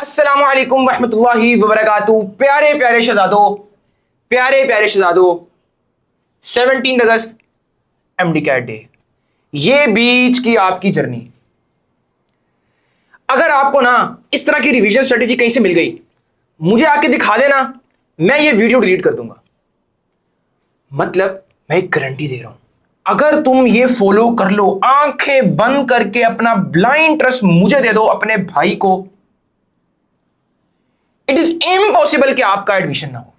अस्सलामु अलैकुम रहमतुल्लाहि व बरकातहू। प्यारे प्यारे शहजादों, प्यारे प्यारे शहजादों, 17 अगस्त एमडी कैट डे, ये बीच की आपकी जर्नी। अगर आपको ना इस तरह की रिवीजन स्ट्रेटेजी कहीं से मिल गई, मुझे आके दिखा देना, मैं ये वीडियो डिलीट कर दूंगा। मतलब मैं एक गारंटी दे रहा हूं, अगर तुम ये फॉलो कर लो, आंखें बंद करके अपना ब्लाइंड ट्रस्ट मुझे दे दो, अपने भाई को, इट इज इम्पॉसिबल कि आपका एडमिशन ना हो।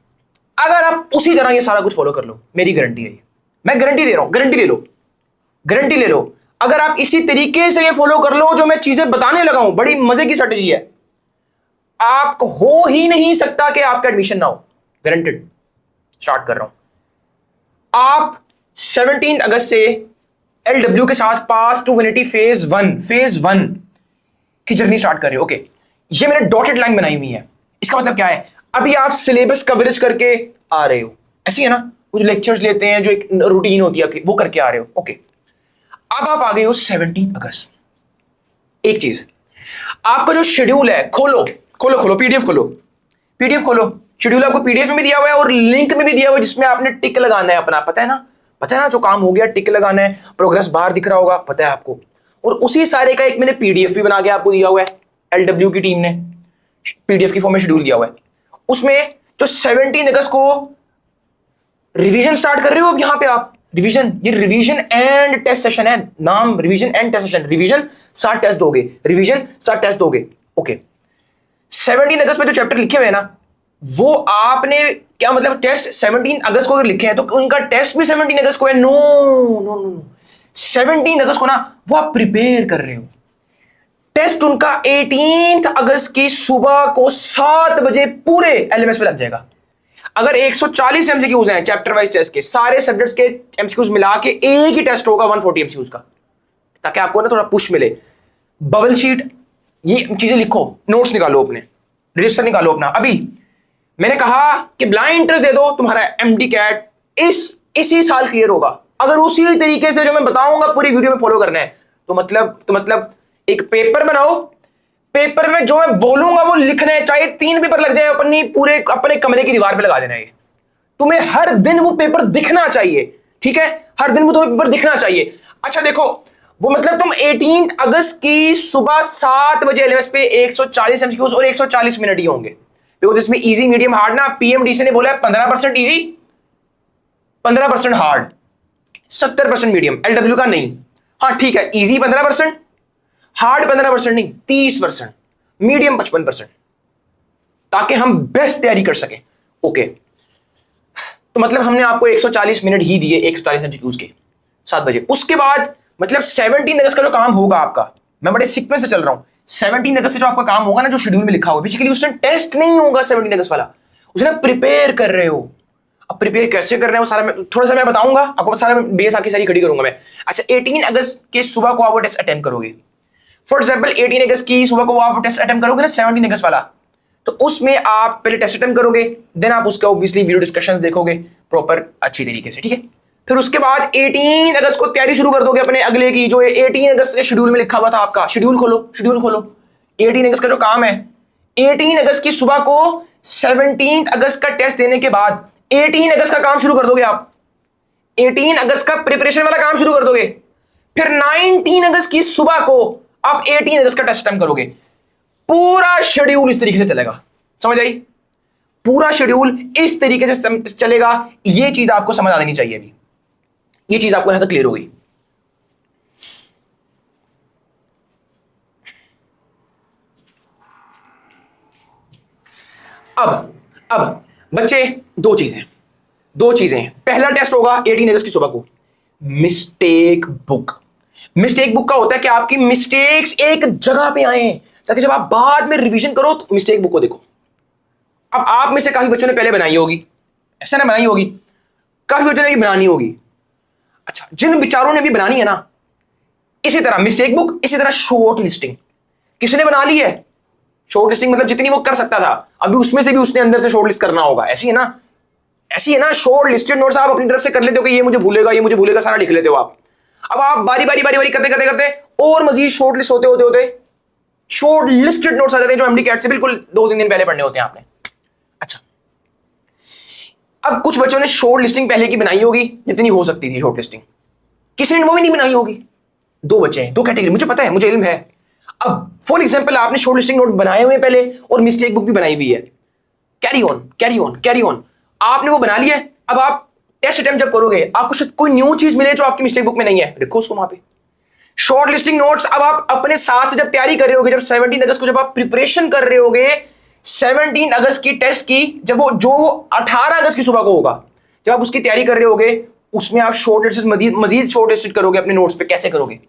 अगर आप उसी तरह ये सारा कुछ फॉलो कर लो, मेरी गारंटी है ये, मैं गारंटी दे रहा हूं। गारंटी ले लो, गारंटी ले लो। अगर आप इसी तरीके से ये फॉलो कर लो जो मैं चीजें बताने लगा हूं, बड़ी मजे की स्ट्रेटेजी है, आप हो ही नहीं सकता कि आपका एडमिशन ना हो। गारंटेड। स्टार्ट कर रहा हूं। आप 17 अगस्त से एलडब्ल्यू के साथ पास टू विनिटी फेज वन की जर्नी स्टार्ट कर रहे हो। ओके, ये मैंने डॉटेड लाइन बनाई हुई है। इसका मतलब क्या है? अभी आप सिलेबस कवरेज करके आ रहे हो, ऐसी है ना, कुछ लेक्चर्स लेते हैं जो एक रूटीन होती है, वो करके आ रहे हो। ओके, अब आप आ गए हो 17 अगस्त। एक चीज, आपका जो शेड्यूल है, खोलो खोलो खोलो पीडीएफ खोलो, पीडीएफ खोलो। शेड्यूल आपको पीडीएफ में भी दिया हुआ है और लिंक में भी दिया हुआ है, जिसमें आपने टिक लगाना है अपना। पता है ना, पता है ना, जो काम हो गया टिक लगाना है, प्रोग्रेस बाहर दिख रहा होगा, पता है आपको। और उसी सारे का एक मैंने पीडीएफ भी बना के आपको दिया हुआ है, एलडब्ल्यू की टीम ने पीडीएफ की फॉर्म में शेड्यूल दिया हुआ है। उसमें जो 17 अगस्त को रिवीजन स्टार्ट कर रहे हो, अब यहां पे आप रिवीजन, ये रिवीजन एंड टेस्ट सेशन है, नाम revision and test session. Revision 7 test दोगे, रिवीजन 7 टेस्ट दोगे। ओके, 17 अगस्त में जो चैप्टर लिखे हुए हैं ना, वो आपने क्या मतलब टेस्ट 17 अगस्त को अगर लिखे हैं तो उनका टेस्ट भी 17 अगस्त को है? नो नो नो, 17 अगस्त को ना वो आप प्रिपेयर कर रहे हो। टेस्ट उनका 18 अगस्त की सुबह को 7 बजे पूरे एलएमएस पे लग जाएगा। अगर 140 एमसीक्यूज हैं चैप्टर वाइज टेस्ट के, सारे सब्जेक्ट्स के एमसीक्यूज मिला के एक ही टेस्ट होगा 140 एमसीक्यूज का, ताकि आपको ना थोड़ा पुश मिले। बबल शीट, ये चीजें लिखो, नोट्स निकालो, अपने रजिस्टर निकालो अपना। अभी मैंने कहा कि ब्लाइंड इंटरेस्ट दे दो, तुम्हारा एमडी कैट इसी साल क्लियर होगा। अगर उसी तरीके से जो मैं बताऊंगा पूरी वीडियो में फॉलो करना है, तो मतलब एक पेपर बनाओ, पेपर में जो मैं बोलूंगा वो लिखना है, चाहे 3 पेपर लग जाए, अपनी पूरे अपने कमरे की दीवार पे लगा देना है। तुम्हें हर दिन वो पेपर दिखना चाहिए, ठीक है? हर दिन वो तुम्हें पेपर दिखना चाहिए। अच्छा देखो, वो मतलब तुम 18 अगस्त की सुबह 7 बजे एलएमएस पे 140 एमसीक्यूज और 140 मिनट ही होंगे। देखो, जिसमें इजी मीडियम हार्ड ना, पीएमडीसी ने बोला है 15% इजी, 15% हार्ड, 70% मीडियम। एलडब्ल्यू का नहीं। हाँ ठीक है, इजी 15%, हार्ड 15% नहीं, 30%, मीडियम 55%, ताकि हम बेस्ट तैयारी कर सकें। ओके, तो मतलब हमने आपको 140 मिनट ही दिए 140 एमसीक्यूज के 7 बजे। उसके बाद मतलब 17 अगस्त का जो काम होगा आपका, मैं बड़े सीक्वेंस से चल रहा हूं। 17 अगस्त से जो आपका काम होगा ना, जो शेड्यूल में लिखा हुआ, बेसिकली उसमें टेस्ट नहीं होगा 17 अगस्त वाला, उसने प्रिपेयर कर रहे हो। अब प्रिपेयर कैसे कर रहे हैं वो सारा थोड़ा सा मैं बताऊंगा आपको, सारा बेस आके सारी खड़ी करूंगा मैं। अच्छा, 18 अगस्त के सुबह को आप वो टेस्ट अटेम्प्ट करोगे। फॉर एग्जाम्पल 18 अगस्त की सुबह को आप टेस्ट अटेम्प्ट करोगे ना 17 अगस्त वाला, तो उसमें आप पहले टेस्ट अटेम्प्ट करोगे, देन आप उसका ऑब्वियसली वीडियो डिस्कशंस देखोगे प्रॉपर अच्छी तरीके से, ठीक है? फिर उसके बाद 18 अगस्त को तैयारी शुरू कर दोगे अपने अगले की, जो 18 अगस्त के शेड्यूल में लिखा हुआ था आपका। शेड्यूल खोलो, शेड्यूल खोलो। 18 अगस्त का जो काम है, 18 अगस्त की सुबह को 17 अगस्त का टेस्ट देने के बाद 18 अगस्त का काम शुरू कर दोगे आप। 18 अगस्त का प्रिपरेशन वाला काम शुरू कर दोगे। फिर 19 अगस्त की सुबह को आप 18 अगस्त का टेस्ट अटेम्प्ट करोगे। पूरा शेड्यूल इस तरीके से चलेगा, समझ आई? पूरा शेड्यूल इस तरीके से चलेगा। ये चीज आपको समझ आ जानी चाहिए। अभी ये चीज आपको यहां तक क्लियर हो गई? अब बच्चे, दो चीजें। पहला टेस्ट होगा 18 अगस्त की सुबह को, मिस्टेक बुक। मिस्टेक बुक का होता है कि आपकी मिस्टेक्स एक जगह पे आए, ताकि जब आप बाद में रिवीजन करो तो मिस्टेक बुक को देखो। अब आप में से काफी बच्चों ने पहले बनाई होगी, ऐसा ना बनाई होगी, काफी बच्चों ने भी बनानी होगी। अच्छा, जिन विचारों ने भी बनानी है ना, इसी तरह मिस्टेक बुक, इसी तरह शॉर्ट लिस्टिंग किसने बना ली है? शॉर्ट लिस्टिंग मतलब जितनी वो कर सकता था, अभी उसमें से भी उसने अंदर से शॉर्ट लिस्ट करना होगा। ऐसी है ना, शॉर्ट लिस्टेड नोट्स आप अपनी तरफ से कर लेते हो कि ये मुझे भूलेगा, सारा लिख लेते हो आप। अब आप बारी बारी करते और मजीद शॉर्ट लिस्ट होते शॉर्ट लिस्टेड नोट्स आ जाते हैं जो एमडी कैट से बिल्कुल 2-3 दिन पहले पढ़ने होते हैं आपने। अच्छा, अब कुछ बच्चों ने शॉर्ट लिस्टिंग पहले की बनाई होगी जितनी हो सकती थी शॉर्ट लिस्टिंग, किसी ने वो भी नहीं बनाई होगी। 2 बच्चे हैं, 2 कैटेगरी, मुझे पता है, मुझे इल्म है। अब फॉर एग्जाम्पल आपने शॉर्ट लिस्टिंग नोट बनाए हुए पहले और मिस्टेक बुक भी बनाई हुई है, carry on carry on carry on, आपने वो बना लिया है। अब आप टेस्ट अटेम्प्ट जब करोगे आपको शायद कोई न्यू चीज मिले जो आपकी मिस्टेक बुक में नहीं है, रखो उसको वहां पे। शॉर्ट लिस्टिंग नोट्स अब आप अपने साथ से जब तैयारी कर रहे होगे, जब 17 अगस्त को जब आप प्रिपरेशन कर रहे होगे, 17 अगस्त की टेस्ट की, जब वो जो 18 अगस्त की सुबह को होगा, जब आप उसकी तैयारी कर रहे होगे, उसमें आप शॉर्ट लिस्ट मजीद शॉर्ट लिस्ट करोगे अपने नोट्स पे। कैसे करोगे?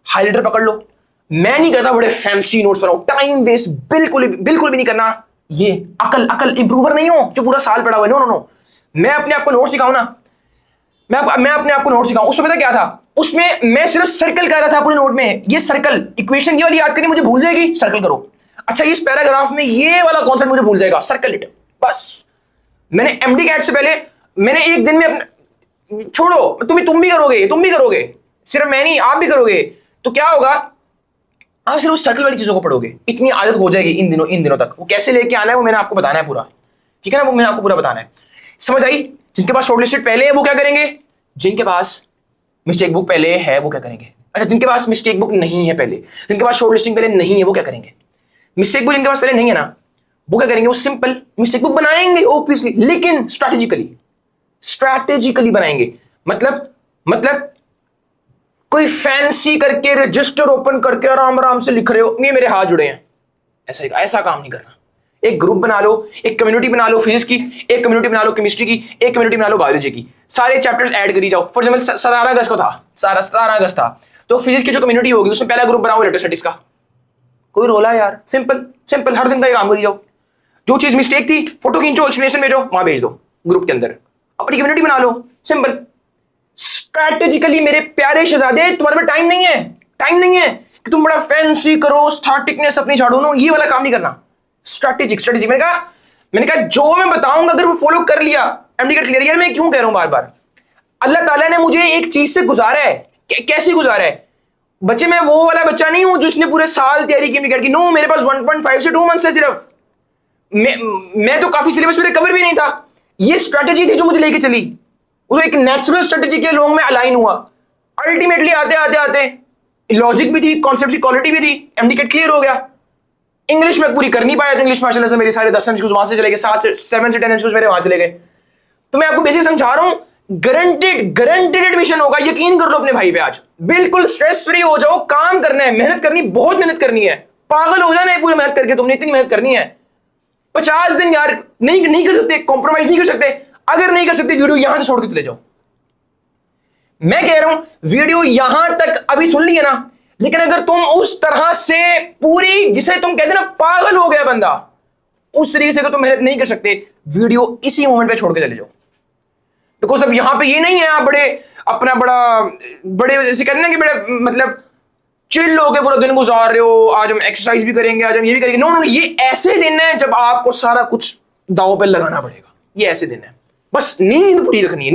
हाइलाइटर पकड़ लो। मैं नहीं करता बड़े फैंसी नोट्स बनाओ, टाइम वेस्ट बिल्कुल भी नहीं करना। ये अकल इंप्रूवर नहीं हो जो पूरा साल पढ़ा हुआ है, नो नो नो। मैं अपने आप को नोट्स सिखाऊं ना, मैं अपने आप को नोट सिखाऊं। उसमें पता क्या था, उसमें मैं सिर्फ सर्कल कर रहा था पूरे नोट में। ये सर्कल इक्वेशन ये वाली याद करनी मुझे भूल जाएगी, सर्कल करो। अच्छा, इस पैराग्राफ में ये वाला कॉन्सेप्ट मुझे भूल जाएगा, सर्कल इट, बस। मैंने एमडी कैट से पहले मैंने एक दिन में अपने, छोड़ो तुम भी करोगे, सिर्फ मैं नहीं, आप भी करोगे। तो क्या होगा, आप सिर्फ सर्कल वाली चीजों को पढ़ोगे, इतनी आदत हो जाएगी इन दिनों तक। वो कैसे लेके आना है वो मैंने आपको बताना है पूरा, ठीक है ना, वो मैंने आपको पूरा बताना है। समझ आई? जिनके पास शॉर्टलिस्टेड पहले है वो क्या करेंगे, जिनके पास मिस्टेक बुक पहले है वो क्या करेंगे। अच्छा, जिनके पास मिस्टेक बुक नहीं है पहले, जिनके पास शॉर्ट लिस्टिंग पहले नहीं है वो क्या करेंगे। मिस्टेक बुक जिनके पास पहले नहीं है ना, वो क्या करेंगे, वो सिंपल मिस्टेक बुक बनाएंगे ऑब्वियसली, लेकिन स्ट्रैटेजिकली बनाएंगे। मतलब कोई फैंसी करके रजिस्टर ओपन करके आराम से लिख रहे हो, ये मेरे हाथ जुड़े हैं, ऐसा काम नहीं करना। एक ग्रुप बना लो, एक कम्युनिटी बना लो फिजिक्स की, एक कम्युनिटी बना लो केमिस्ट्री की, एक कम्युनिटी बना लो बायोलॉजी की, सारे चैप्टर्स ऐड करी जाओ। फॉर एग्जाम्पल 17 अगस्त को था, 17 अगस्त था, तो फिजिक्स की जो कम्युनिटी होगी उसमें पहला ग्रुप बनाओ इलेक्ट्रोस्टैटिक्स का। कोई रोला यार, सिंपल हर दिन का काम करी जाओ। जो चीज मिस्टेक थी फोटो खींचो, एक्सप्लेनेशन भेजो, वहां भेज दो ग्रुप के अंदर, अपनी कम्युनिटी बना लो, सिंपल। स्ट्रैटेजिकली मेरे प्यारे शहजादे, तुम्हारे में टाइम नहीं है कि तुम बड़ा फैंसी करो, स्टैटिकनेस अपनी झाड़ो, नो, ये वाला काम नहीं करना। स्ट्रैटेजी मैंने कहा जो मैं बताऊंगा अगर वो फॉलो कर लिया, एमडी कैट क्लियर। यार मैं क्यों कह रहा हूं बार, अल्लाह ताला ने मुझे एक चीज से गुजारा है। कैसे गुजारा है बच्चे, मैं वो वाला बच्चा नहीं हूं जिसने पूरे साल तैयारी की एमडी कैट की। नो, मेरे पास 1.5 से 2 मंथ है सिर्फ। मैं तो काफी सिलेबस मेरे कवर भी नहीं था। ये स्ट्रैटेजी थी जो मुझे लेके चली, वो एक नेचुरल स्ट्रैटेजी के लोगों में अलाइन हुआ। अल्टीमेटली आते लॉजिक भी थी, कॉन्सेप्ट की क्वालिटी भी थी, एमडी कैट क्लियर हो गया। इंग्लिश में पूरी कर नहीं पाया तो इंग्लिश माशाल्लाह से मेरे सारे 10 एमसीक्यूज वहां से चले गए, 7 से 10 एमसीक्यूज मेरे वहां चले गए। तो मैं आपको बेसिक समझा रहा हूं, गारंटेड एडमिशन होगा, यकीन कर लो अपने भाई पे। आज बिल्कुल स्ट्रेस फ्री हो जाओ, काम करना है, मेहनत करनी, बहुत मेहनत करनी है, पागल हो जाना है पूरी मेहनत करके। तुमने इतनी मेहनत करनी है 50 दिन यार, नहीं कर सकते, कॉम्प्रोमाइज नहीं कर सकते। अगर नहीं कर सकते वीडियो यहां से छोड़ के चले जाओ। मैं कह रहा हूं वीडियो यहां तक अभी सुन लिया ना, लेकिन अगर तुम उस तरह से पूरी, जिसे तुम कहते ना पागल हो गया बंदा, उस तरीके से अगर तुम मेहनत नहीं कर सकते, वीडियो इसी मोमेंट पे छोड़ के चले जाओ। बिकॉज अब यहां पे ये नहीं है आप बड़े जैसे कहते ना कि बड़े मतलब चिल होके पूरा दिन गुजार रहे हो, आज हम एक्सरसाइज भी करेंगे, आज हम ये भी करेंगे। नो, ये ऐसे दिन है जब आपको सारा कुछ दांव पे लगाना पड़ेगा। ये ऐसे दिन है, बस नींद पूरी रखनी है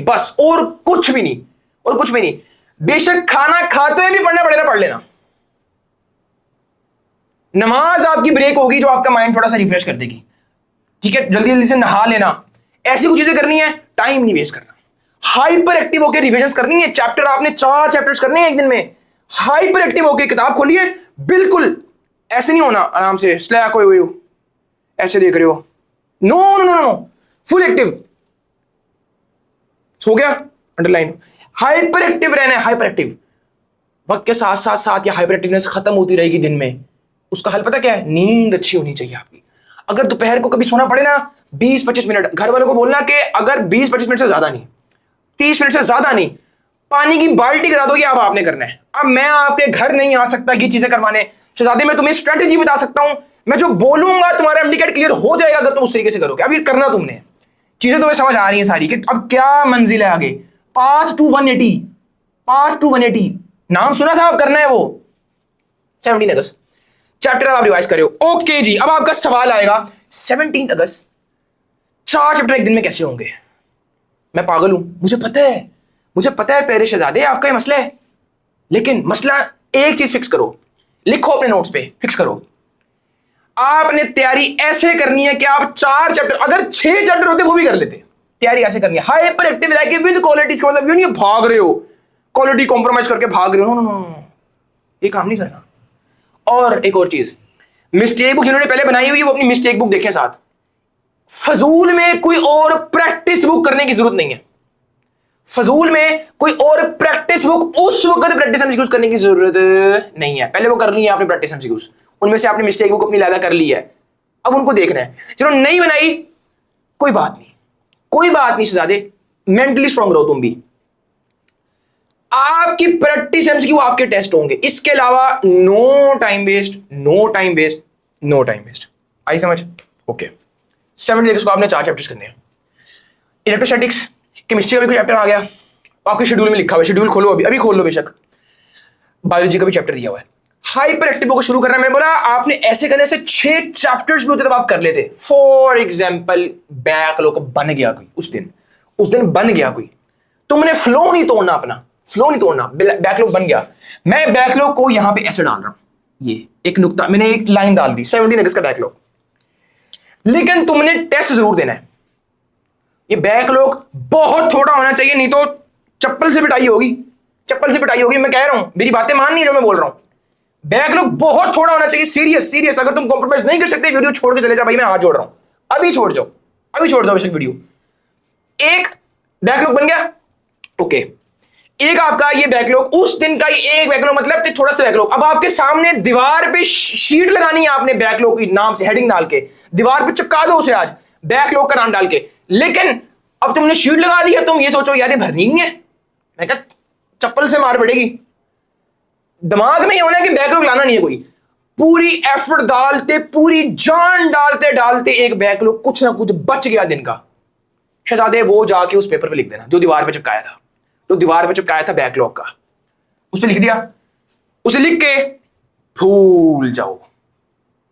बस, और कुछ भी नहीं। बेशक खाना खाते हुए भी पढ़ना पड़ेगा, पढ़ लेना। नमाज आपकी ब्रेक होगी जो आपका माइंड थोड़ा सा रिफ्रेश कर देगी, ठीक है। जल्दी से नहा लेना, ऐसी कुछ चीजें करनी है, टाइम नहीं वेस्ट करना। हाइपर एक्टिव होकर रिविजन करनी है, चैप्टर आपने 4 चैप्टर्स करने हैं एक दिन में। हाइपर एक्टिव होकर किताब खोलिए, बिल्कुल ऐसे नहीं होना आराम से स्लैक हुए हो ऐसे देख रहे हो, नो, फुल एक्टिव हो गया, अंडरलाइन। हाइपर एक्टिव रहना है, हाइपर एक्टिव। वक्त के साथ या हाइपर एक्टिवनेस खत्म होती रहेगी दिन में। उसका हल पता क्या है, नींद अच्छी होनी चाहिए आपकी। अगर दोपहर को कभी सोना पड़े ना 20-25 मिनट, घर वालों को बोलना कि अगर 20-25 मिनट से ज्यादा नहीं, 30 मिनट से ज्यादा नहीं, पानी की बाल्टी करा दो, ये अब आपने करना है। अब मैं आपके घर नहीं आ सकता ये चीजें करवाने, शहजादे मैं तुम्हें स्ट्रेटेजी बता सकता हूं, मैं जो बोलूंगा तुम्हारा एमडी कैट क्लियर हो जाएगा अगर तुम उस तरीके से करोगे। अब ये करना तुमने, चीजें तुम्हें समझ आ रही है सारी कि अब क्या मंजिल है आगे। पाथ टू 180 नाम सुना था, अब करना है वो 17 अगस्त चैप्टर आप रिवाइज कर रहे हो। ओके जी, अब आपका सवाल आएगा 17 अगस्त 4 चैप्टर एक दिन में कैसे होंगे। मैं पागल हूं, मुझे पता है प्यारे शहजादे आपका ये मसला है, लेकिन मसला एक चीज फिक्स करो, लिखो अपने नोट्स पे, फिक्स करो। आपने तैयारी ऐसे करनी है कि आप 4 चैप्टर, अगर 6 चैप्टर होते वो भी कर लेते। तैयारी ऐसे करनी है, हाइपर एक्टिव रह के विद क्वालिटी। इसका मतलब ये नहीं भाग रहे हो, क्वालिटी कॉम्प्रोमाइज करके भाग रहे हो, नो नो नो, ये काम नहीं करना। और एक और चीज, मिस्टेक बुक जिन्होंने पहले बनाई हुई है वो अपनी मिस्टेक बुक देखें साथ। फजूल में कोई और प्रैक्टिस बुक करने की जरूरत नहीं है। फजूल में कोई और प्रैक्टिस बुक उस वक्त प्रैक्टिस एमसीक्यूज करने की जरूरत नहीं है। पहले वो कर ली है आपने प्रैक्टिस एमसीक्यूज, उनमें से आपने मिस्टेक बुक अपनी लादा कर ली है, अब उनको देखना है। चलो नहीं बनाई, कोई बात नहीं, कोई बात नहीं शहजादे, मेंटली स्ट्रांग रहो तुम भी। आपकी प्रैक्टिस एमसीक्यू आपके टेस्ट होंगे, इसके अलावा no time waste, no time waste, no time waste. आई समझ? ओके 70 डेज को आपने 4 चैप्टर्स करने हैं। इलेक्ट्रोस्टैटिक्स, केमिस्ट्री का भी कोई चैप्टर आ गया, आपके शेड्यूल में लिखा हुआ है, शेड्यूल खोलो, अभी अभी खोल लो बेशक। बायोलॉजी का भी चैप्टर दिया हुआ है। हाइपर एक्टिव को शुरू करना है, मैंने बोला आपने ऐसे करने से 6 चैप्टर्स भी होते तब आप कर लेते। फॉर एग्जाम्पल बैकलॉग बन गया कोई, उस दिन बन गया कोई, तुमने फ्लो नहीं तोड़ना, अपना फ्लो नहीं तोड़ना, बैकलॉग बन गया। मैं बैकलॉग को यहां पे ऐसे डाल रहा हूं, ये एक नुक्ता, मैंने एक लाइन डाल दी 17 अगस्त का बैकलॉग, लेकिन तुमने टेस्ट जरूर देना है। ये बैकलॉग बहुत थोड़ा होना चाहिए, नहीं तो चप्पल से पिटाई होगी, चप्पल से पिटाई होगी। मैं कह रहा हूं, मेरी बातें मान नहीं जो मैं बोल रहा हूं। बैकलॉग बहुत थोड़ा होना चाहिए, सीरियस सीरियस। अगर तुम कॉम्प्रोमाइज नहीं कर सकते, वीडियो छोड़ के चले जाओ भाई, मैं हाथ जोड़ रहा हूं, अभी छोड़ जाओ, अभी छोड़ दो बेशक वीडियो। एक बैकलॉग बन गया, ओके। एक आपका ये बैकलॉग, उस दिन का ये एक बैकलॉग, मतलब कि थोड़ा सा बैकलॉग। अब आपके सामने दीवार पे शीट लगानी है आपने, बैकलॉग की नाम से हेडिंग डाल के दीवार पे चिपका दो उसे आज, बैकलॉग का नाम डाल के। लेकिन अब तुमने शीट लगा दी है, तुम ये सोचो यार ये भरनी नहीं है, मैं क्या चप्पल से मार पड़ेगी। दिमाग में ये होना है कि बैकलॉग लाना नहीं है कोई। पूरी एफर्ट डालते, पूरी जान डालते डालते एक बैकलॉग कुछ ना कुछ बच गया दिन का, शहजादे वो जाके उस पेपर पे लिख देना जो दीवार पे चिपकाया था, जो दीवार पे चिपकाया था बैकलॉग का, उस पे लिख दिया। उसे लिख के भूल जाओ।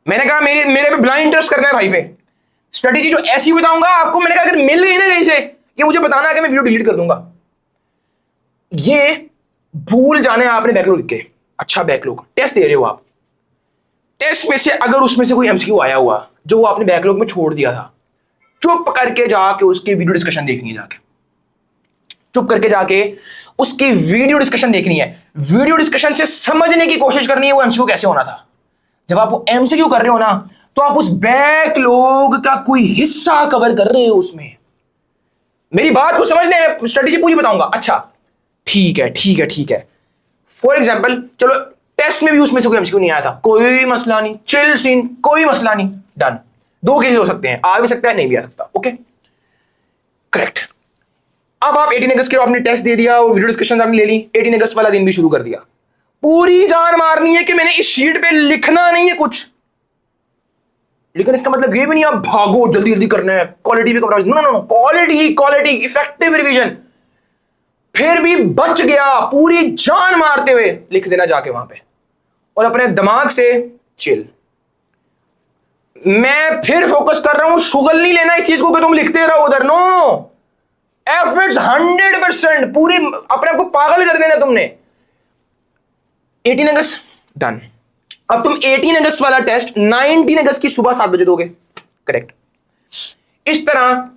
मैंने कहा मेरे पे ब्लाइंड ट्रस्ट करना है भाई पे। स्ट्रेटेजी जो ऐसी बताऊंगा आपको, मैंने कहा अगर मिल गई ना कहीं से, ये मुझे बताना है कि मैं वीडियो डिलीट कर दूंगा। ये भूल जाना है आपने बैकलॉग लिख के। अच्छा बैकलॉग टेस्ट दे रहे हो आप, टेस्ट में से अगर उसमें से कोई एमसीक्यू आया हुआ जो वो आपने बैकलॉग में छोड़ दिया था, चुप करके जाके उसकी वीडियो डिस्कशन देखनी है, जाके चुप करके जाके उसकी वीडियो डिस्कशन देखनी है। वीडियो डिस्कशन से समझने की कोशिश करनी है वो एमसीक्यू कैसे होना था। जब आप वो एमसीक्यू कर रहे हो ना, तो आप उस बैकलॉग का कोई हिस्सा कवर कर रहे हो उसमें। मेरी बात को समझने में स्ट्रेटेजी पूरी बताऊंगा। अच्छा ठीक है ठीक है ठीक है। फॉर एग्जाम्पल चलो टेस्ट में भी उसमें से कोई एमसीक्यू नहीं आया था, कोई मसला नहीं, चिल सीन, कोई मसला नहीं, डन। 2 केसेस हो सकते हैं, आ भी सकता है नहीं भी आ सकता, ओके करेक्ट। अब आप 18 अगस्त के आपने टेस्ट दे दिया, वो वीडियो डिस्कशन आपने ले ली, 18 अगस्त वाला दिन भी शुरू कर दिया। पूरी जान मारनी है कि मैंने इस शीट पे लिखना नहीं है कुछ, लेकिन इसका मतलब ये भी नहीं आप भागो जल्दी जल्दी करना है, क्वालिटी भी cover, no no no, quality quality, effective revision. फिर भी बच गया, पूरी जान मारते हुए लिख देना जाके वहां पे, और अपने दिमाग से चिल। मैं फिर फोकस कर रहा हूं, शुगल नहीं लेना इस चीज को कि तुम लिखते रहो उधर, नो, एफर्ट्स 100%, पूरी अपने आप को पागल कर देना तुमने। 18 अगस्त डन। अब तुम 18 अगस्त वाला टेस्ट 19 अगस्त की सुबह 7 बजे दोगे, करेक्ट। इस तरह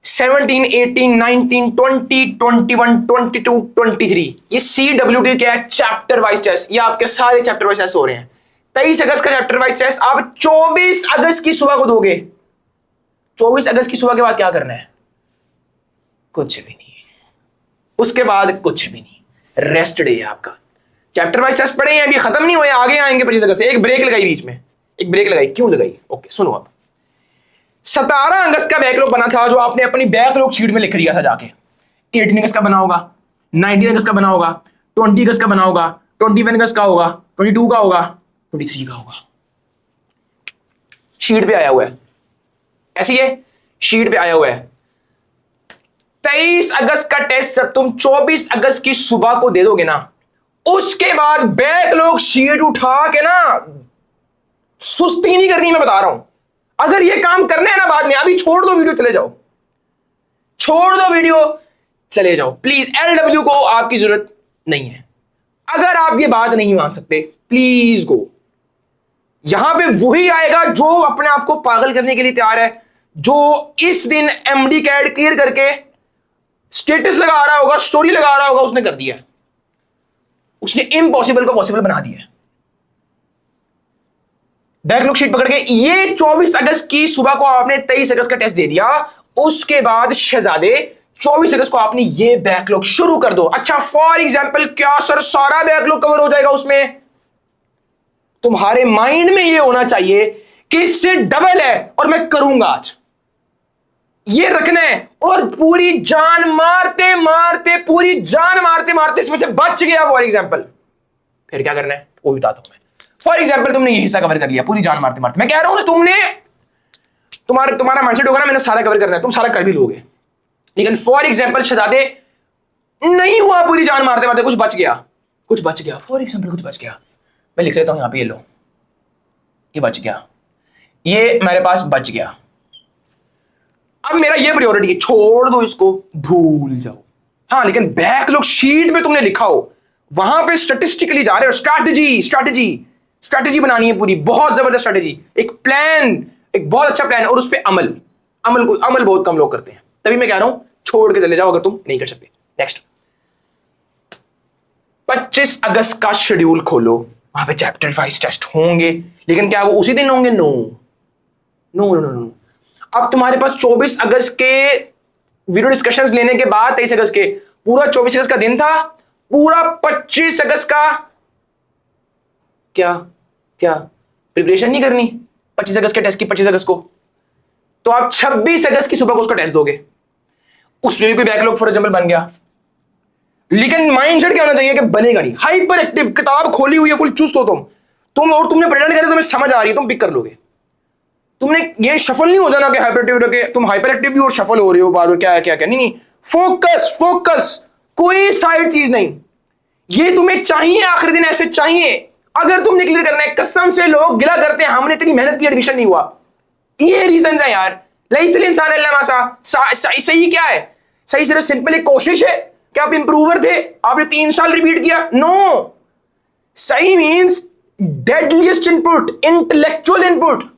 17, 18, 19, 20, 21, 22, 23 ये CWT क्या है, चैप्टर वाइज टेस्ट। ये आपके सारे चैप्टर वाइज टेस्ट हो रहे हैं। 23 अगस्त का चैप्टर वाइज टेस्ट आप 24 अगस्त की सुबह को दोगे। 24 अगस्त की सुबह के बाद क्या करना है, कुछ भी नहीं, उसके बाद कुछ भी नहीं, रेस्ट डे है आपका। चैप्टर वाइज टेस्ट पढ़े हैं, अभी खत्म नहीं हुए, आगे आएंगे 25 अगस्त से। एक ब्रेक लगाई बीच में, एक ब्रेक लगाई, क्यों लगाई, ओके सुनो। अब 17 अगस्त का बैकलॉग बना था जो आपने अपनी बैकलॉग शीट में लिख दिया था जाके। 18 अगस्त का बना होगा, 19 अगस्त का बना होगा, 20 अगस्त का बना होगा, 21 अगस्त का होगा, 22 का होगा, 23 का होगा। शीट पे आया हुआ है, ऐसी है, शीट पे आया हुआ है। 23 अगस्त का टेस्ट जब तुम 24 अगस्त की सुबह को दे दोगे ना, उसके बाद बैकलॉग शीट उठा के ना सुस्ती नहीं करनी, मैं बता रहा हूं। अगर ये काम करना है ना बाद में, अभी छोड़ दो वीडियो, चले जाओ, छोड़ दो वीडियो, चले जाओ प्लीज। LW को आपकी जरूरत नहीं है। अगर आप ये बात नहीं मान सकते प्लीज गो। यहां पे वही आएगा जो अपने आप को पागल करने के लिए तैयार है, जो इस दिन एमडी कैड क्लियर करके स्टेटस लगा रहा होगा, स्टोरी लगा रहा होगा, उसने कर दिया, उसने इम्पॉसिबल को पॉसिबल बना दिया। बैकलॉग शीट पकड़ के ये 24 अगस्त की सुबह को आपने 23 अगस्त का टेस्ट दे दिया, उसके बाद शहजादे 24 अगस्त को आपने ये बैकलॉग शुरू कर दो। अच्छा फॉर एग्जांपल, क्या सर सारा बैकलॉग कवर हो जाएगा उसमें? तुम्हारे माइंड में ये होना चाहिए कि इससे डबल है और मैं करूंगा आज, ये रखना है। और पूरी जान मारते मारते, पूरी जान मारते मारते इसमें से बच गया फॉर एग्जांपल, फिर क्या करना है वो बताता हूं मैं। फॉर एग्जाम्पल तुमने ये हिस्सा कवर कर लिया पूरी जान मारते मारते, मैं कह रहा हूं ना, तुमने तुम्हारा माइंडसेट होगा ना मैंने सारा कवर करना है, तुम सारा कर भी लोगे। लेकिन फॉर एग्जाम्पल शहजादे नहीं हुआ पूरी जान मारते मारते, कुछ बच गया, कुछ बच गया, फॉर एग्जाम्पल कुछ बच गया, मैं लिख लेता हूं यहां पे, ये लो, ये बच गया, ये मेरे पास बच गया। अब मेरा ये प्रायोरिटी है, छोड़ दो इसको, भूल जाओ। हाँ लेकिन बैकलॉग शीट में तुमने लिखा हो, वहां पे स्टैटिस्टिकली जा रहे हो, स्ट्रैटेजी बनानी है पूरी, बहुत जबरदस्त स्ट्रैटेजी, एक प्लान, एक बहुत अच्छा प्लान, और उस पर अमल बहुत कम लोग करते हैं। तभी मैं कह रहा हूं छोड़ के चले जाओ अगर तुम नहीं कर सकते। नेक्स्ट 25 अगस्त का शेड्यूल खोलो, वहां पे चैप्टर वाइज टेस्ट होंगे, लेकिन क्या वो उसी दिन होंगे? No no no no. अब तुम्हारे पास 24 अगस्त के वीडियो डिस्कशंस लेने के बाद 23 अगस्त के, पूरा 24 अगस्त का दिन था, पूरा 25 अगस्त का क्या क्या प्रिपरेशन नहीं करनी 25 अगस्त के टेस्ट की? 25 अगस्त को तो आप 26 अगस्त की सुबह को उसका टेस्ट दोगे, उसमें भी कोई बैकलॉग फॉर एग्जांपल बन गया। लेकिन माइंडसेट क्या होना चाहिए कि बनेगा नहीं, हाइपर एक्टिव, किताब खोली हुई है, फुल चुस्त हो तुम और तुमने प्रेजेंट करें, तुम्हें समझ आ रही है, तुम पिक कर लोगे। तुमने ये शफल नहीं हो जाना कि हाइपर एक्टिव रखे, तुम हाइपर एक्टिव भी और शफल हो रहे हो बार बार, क्या है क्या क्या, नहीं, फोकस, कोई साइड चीज नहीं, ये तुम्हें चाहिए, आखिरी दिन ऐसे चाहिए। अगर तुमने क्लियर करना है, कसम से लोग गिला करते हैं हमने इतनी मेहनत की एडमिशन नहीं हुआ, ये रीजन है यार। लईसल इंसान इल्ला मा सा। सही क्या है? सही सिर्फ सिंपल एक कोशिश है कि आप इंप्रूवर थे, आपने 3 साल रिपीट किया? नो, सही means deadliest input, intellectual input,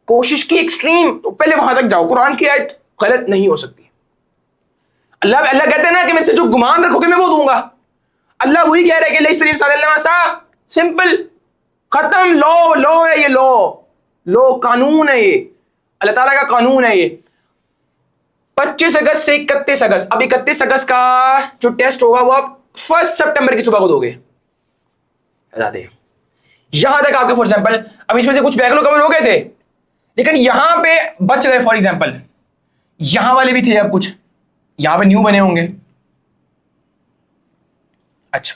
कोशिश की एक्सट्रीम, तो पहले वहां तक जाओ। कुरान की आयत गलत नहीं हो सकती। अल्लाह कहते हैं ना कि मेरे से जो गुमान रखोगे मैं वो दूंगा। अल्लाह वही कह रहा है कि लईसल इंसान इल्ला मा सा, सिंपल, खत्म। लॉ है ये, लॉ कानून है ये, अल्लाह ताला का कानून है ये। 25 अगस्त से 31 अगस्त, अब 31 अगस्त का जो टेस्ट होगा वो आप 1 सितंबर की सुबह को दोगे। यहां तक आपके फॉर एग्जांपल, अब इसमें से कुछ बैकलॉग कवर हो गए थे, लेकिन यहां पे बच गए। फॉर एग्जांपल यहां वाले भी थे, अब कुछ यहां पे न्यू बने होंगे। अच्छा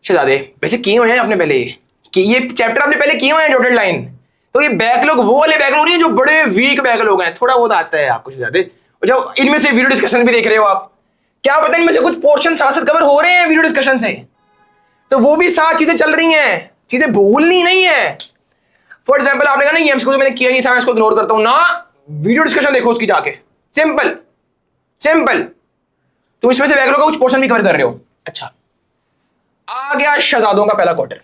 शहजादे वैसे किए हुए हैं आपने पहले, कि ये चैप्टर आपने पहले किए हुए हैं डॉटेड लाइन, तो ये बैकलॉग वो वाले बैकलॉग नहीं है जो बड़े वीक बैकलॉग हैं, थोड़ा बहुत आता है आपको शहजादे। और जब इनमें से वीडियो डिस्कशन भी देख रहे हो आप, क्या पता इनमें से कुछ पोर्शन साथ साथ कवर हो रहे हैं वीडियो डिस्कशन से, तो वो भी साथ चीजें चल रही हैं, चीजें भूलनी नहीं है। फॉर एग्जाम्पल आपने कहा ना ये एमसीक्यू मैंने किया नहीं था, मैं इसको इग्नोर करता हूं ना, वीडियो डिस्कशन देखो उसकी जाके, सिंपल। तो इसमें से बैकलॉग का कुछ पोर्शन भी कवर कर रहे हो। अच्छा आ गया शहजादों का पहला क्वार्टर,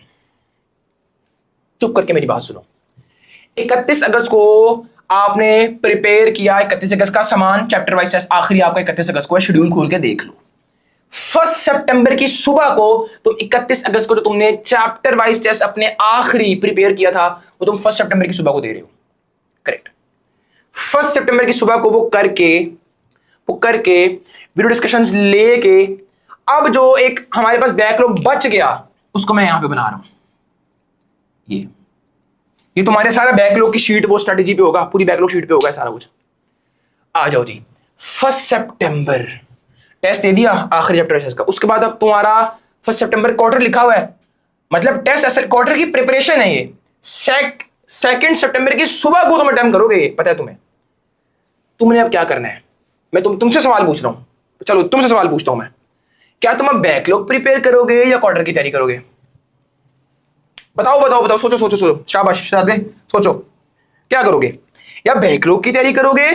चुप करके मेरी बात सुनो। 31 अगस्त को आपने प्रिपेयर किया, 31 अगस्त का सामान चैप्टर वाइज टेस्ट आखिरी आपका 31 अगस्त को है, शेड्यूल खोल के देख लो। 1 सितंबर की सुबह को तुम 31 अगस्त को जो तुमने चैप्टर वाइज टेस्ट अपने आखिरी प्रिपेयर किया था वो तुम 1 सितंबर की सुबह को दे रहे हो, करेक्ट। 1 सितंबर की सुबह को वो करके वीडियो डिस्कशंस लेके, अब जो एक हमारे पास बैकलॉग बच गया उसको मैं यहां पे बना रहा हूं। ये तुम्हारे सारा बैकलॉग की शीट वो स्ट्रेटेजी पे होगा, पूरी बैकलॉग शीट पे होगा सारा कुछ। आ जाओ जी, 1 सितंबर टेस्ट दे दिया आखिरी चैप्टर का, उसके बाद अब तुम्हारा 1 सितंबर क्वार्टर लिखा हुआ है, मतलब टेस्ट असल क्वार्टर की प्रिपरेशन है ये। 2 सितंबर की सुबह को तुम अटेम्प्ट करोगे, ये पता है तुम्हें। तुमने अब क्या करना है, मैं तुमसे सवाल पूछ रहा हूं, चलो तुमसे सवाल पूछता हूं मैं, क्या तुम अब बैकलॉग प्रिपेयर करोगे या क्वार्टर की तैयारी करोगे? बताओ, सोचो, शाबाश शहजादे, सोचो क्या करोगे, या बैकलॉग की तैयारी करोगे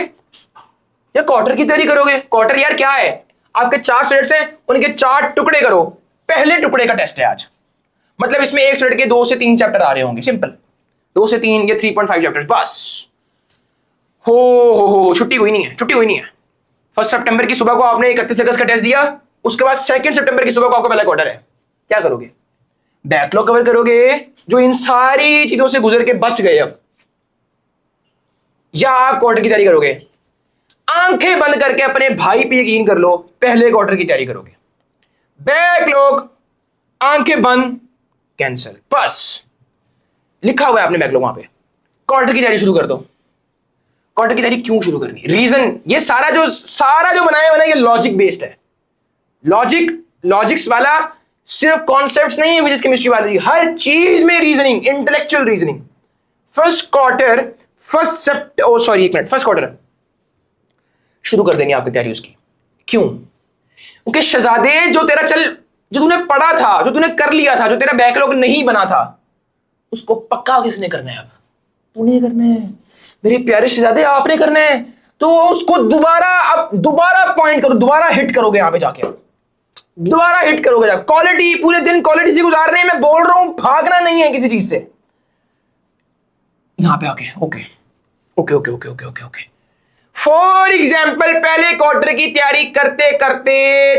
या क्वार्टर की तैयारी करोगे? क्वार्टर यार क्या है, आपके 4 स्टेट्स हैं, उनके 4 टुकड़े करो, पहले टुकड़े का टेस्ट है आज, मतलब इसमें एक स्टूडेंट के 2 से 3 चैप्टर आ रहे होंगे, सिंपल 2 से 3 या 3.5 चैप्टर बस। हो छुट्टी हुई नहीं है, छुट्टी हुई नहीं है। 1 सितंबर की सुबह को आपने 31 अगस्त का टेस्ट दिया, उसके बाद 2 सितंबर की सुबह को आपका पहला क्वार्टर है, क्या करोगे? बैकलॉग कवर करोगे जो इन सारी चीजों से गुजर के बच गए अब, या आप क्वार्टर की तैयारी करोगे? आंखें बंद करके अपने भाई पे यकीन कर लो, पहले क्वार्टर की तैयारी करोगे। बैकलॉग, आंखें बंद, कैंसिल, बस लिखा हुआ है आपने बैकलॉग वहां पे। क्वार्टर की तैयारी शुरू कर दो। क्वार्टर की तैयारी क्यों शुरू करनी? रीजन, ये सारा जो बनाया हुआ ना, ये लॉजिक बेस्ड है। लॉजिक्स वाला सिर्फ कॉन्सेप्ट्स नहीं है फिजिक्स केमिस्ट्री वाली, हर चीज में reasoning, intellectual reasoning. First quarter शुरू कर देंगे आपकी तैयारी उसकी। क्यों? क्योंकि शहजादे, जो तूने पढ़ा था, जो तूने कर लिया था, जो तेरा बैकलॉग नहीं बना था, उसको पक्का किसने करना है? अब तूने करना है मेरे प्यारे शहजादे, आपने करना है। तो उसको दोबारा पॉइंट करो, दोबारा हिट करोगे यहां पे जाके, दोबारा हिट करोगे। क्वालिटी, पूरे दिन क्वालिटी से गुजारने हैं, मैं बोल रहा हूं, भागना नहीं है किसी चीज से। यहां पे आके ओके। फॉर एग्जाम्पल, पहले क्वार्टर की तैयारी करते करते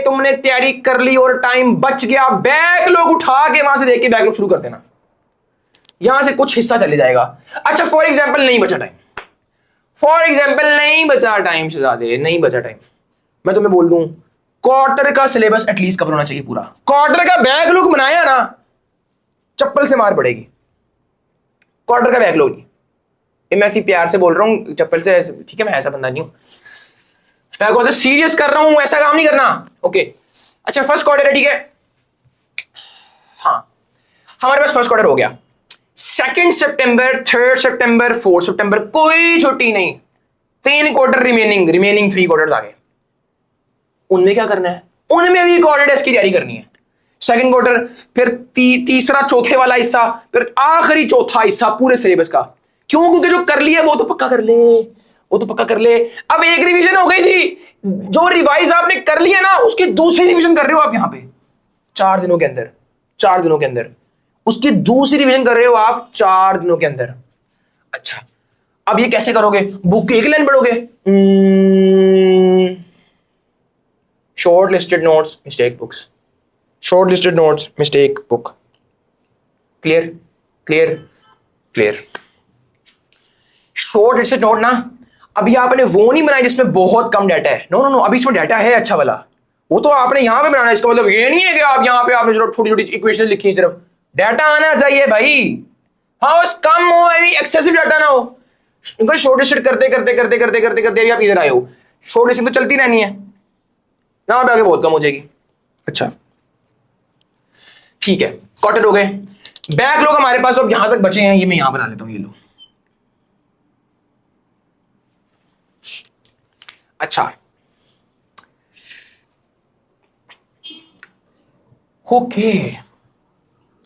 तुमने तैयारी कर ली और टाइम बच गया, बैकलॉग उठा के वहां से देख के बैकलॉग शुरू कर देना, यहां से कुछ हिस्सा चले जाएगा। अच्छा, फॉर एग्जाम्पल नहीं बचा टाइम, शहजादे नहीं बचा टाइम, मैं तुम्हें बोल दूं, क्वार्टर का सिलेबस एटलीस्ट कवर होना चाहिए पूरा। क्वार्टर का बैकलॉग बनाया ना, चप्पल से मार पड़ेगी। क्वार्टर का बैकलॉग नहीं, मैं ऐसी प्यार से बोल रहा हूं, चप्पल से, ठीक है, मैं ऐसा बंदा नहीं हूं, मैं बहुत सीरियस कर रहा हूं, ऐसा काम नहीं करना। ओके, अच्छा, फर्स्ट क्वार्टर है, ठीक है, हाँ, हमारे पास फर्स्ट क्वार्टर हो गया। 2 सितंबर, 3 सितंबर, 4 सितंबर, कोई छुट्टी नहीं, 3 क्वार्टर रिमेनिंग 3 क्वार्टर्स आ गए। उनमें क्या करना है? उनमें भी क्वार्टर टेस्ट की तैयारी करनी है। सेकंड क्वार्टर, फिर तीसरा चौथे वाला हिस्सा, फिर आखिरी चौथा हिस्सा पूरे सिलेबस का। क्यों? क्योंकि जो कर लिया वो तो पक्का कर ले। अब एक रिवीजन हो गई थी, जो रिवाइज आपने कर लिया ना, उसकी दूसरी रिवीजन कर रहे हो आप यहां पे 4 दिनों के अंदर, उसकी दूसरी रिवीजन कर रहे हो आप 4 दिनों के अंदर। अच्छा, अब ये कैसे करोगे? बुक की एक लाइन पढ़ोगे, short listed notes, mistake book, clear. Short listed note ना, अभी आपने वो नहीं बनाया जिसमें बहुत कम डाटा है, नो, अभी इसमें डाटा है अच्छा वाला, वो तो आपने यहां पे बनाना है। इसका मतलब ये नहीं है कि आप यहां पे आपने छोटी छोटी इक्वेशन लिखी, सिर्फ डाटा आना चाहिए भाई। हाँ, बस कम हो, एक्सेसिव डाटा ना हो। इनको शॉर्ट लिस्टेड करते अभी आप इधर आए हो। शॉर्ट लिस्टिंग तो चलती रहनी है, यहां पे आगे बहुत कम हो जाएगी। अच्छा, ठीक है, क्वार्टर हो गए। बैकलॉग हमारे पास अब यहां तक बचे हैं, ये मैं यहां बना लेता हूं, ये लो। अच्छा, ओके,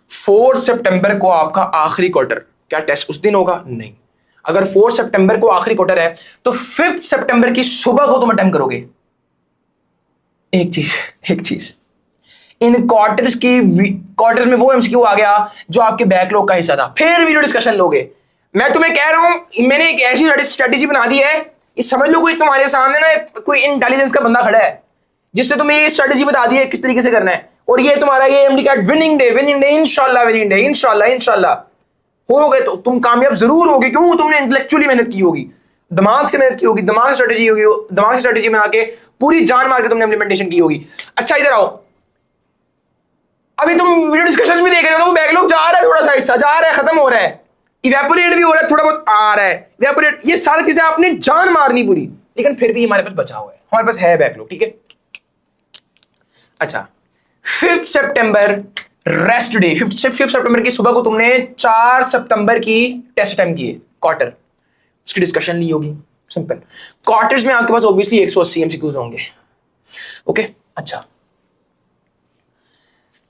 4 सितंबर को आपका आखिरी क्वार्टर, क्या टेस्ट उस दिन होगा? नहीं। अगर 4 सितंबर को आखिरी क्वार्टर है तो 5 सितंबर की सुबह को तुम अटेम्प्ट करोगे। एक चीज, इन क्वार्टर्स में वो एमसीक्यू आ गया जो आपके बैकलॉग का हिस्सा था, फिर वीडियो डिस्कशन लोगे। मैं तुम्हें कह रहा हूं, मैंने एक ऐसी स्ट्रेटेजी बना दी है, इस समझ लो कोई तुम्हारे सामने ना कोई इंटेलिजेंस का बंदा खड़ा है जिसने तुम्हें ये स्ट्रेटेजी बता दी है किस तरीके से करना है, और ये तुम्हारा ये एमडीकैट विनिंग डे इंशाल्लाह हो गए तो तुम कामयाब जरूर होगे। क्यों? तुमने इंटेलेक्चुअली मेहनत की होगी, दिमाग से मेहनत की होगी, दिमाग से स्ट्रेटेजी बना के पूरी जान मार के तुमने इम्प्लीमेंटेशन की होगी। अच्छा, इधर आओ, अभी तुम वीडियो डिस्कशंस भी देख रहे हो, तो बैकलॉग जा रहा है, थोड़ा सा हिस्सा जा रहा है, खत्म हो रहा है, इवेपोरेट भी हो रहा है, थोड़ा बहुत आ रहा है इवेपोरेट, ये सारी चीजें आपने जान मारनी पूरी, लेकिन फिर भी हमारे पास बचा हुआ है, हमारे पास है बैकलॉग, ठीक है। अच्छा, 5 सितंबर रेस्ट डे, 5 सितंबर की सुबह को तुमने 4 सितंबर की टेस्ट अटेम्प्ट किए, क्वार्टर, उसकी डिस्कशन ली होगी, सिंपल। क्वार्टर्स में आपके पास ऑब्वियसली 180 एमसीक्यूज होंगे, ओके। अच्छा,